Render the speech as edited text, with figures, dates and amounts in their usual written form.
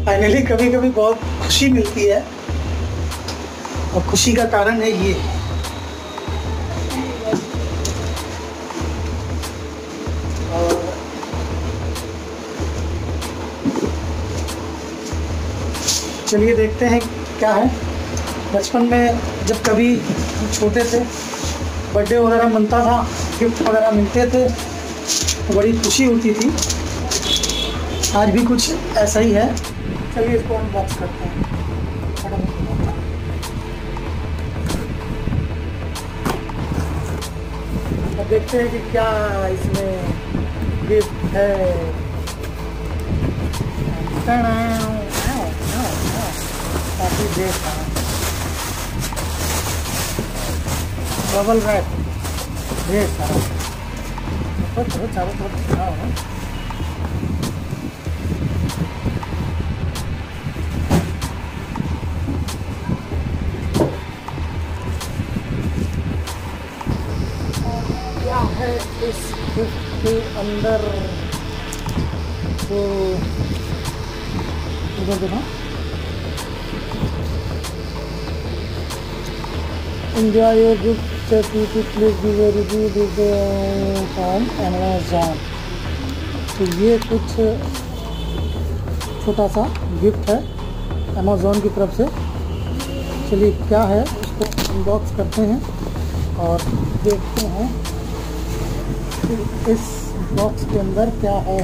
Finally कभी कभी बहुत खुशी मिलती है और खुशी का कारण है ये। और चलिए देखते हैं क्या है। बचपन में जब कभी छोटे थे, बर्थडे वगैरह मनता था, गिफ्ट वगैरह मिलते थे तो बड़ी खुशी होती थी। आज भी कुछ ऐसा ही है। चलिए इसको अनबॉक्स करते हैं। अब देखते हैं कि क्या इसमें गिफ्ट है। काफ़ी देर था। डबल रैप ढेर सारा। चलो चारों तरफ दिखाओ। क्या है इस गिफ्ट के अंदर? तो इधर देखो, enjoy your gift, please give a review on Amazon। तो ये कुछ छोटा सा गिफ्ट है Amazon की तरफ से। चलिए क्या है उसको अनबॉक्स करते हैं और देखते हैं कि इस बॉक्स के अंदर क्या है।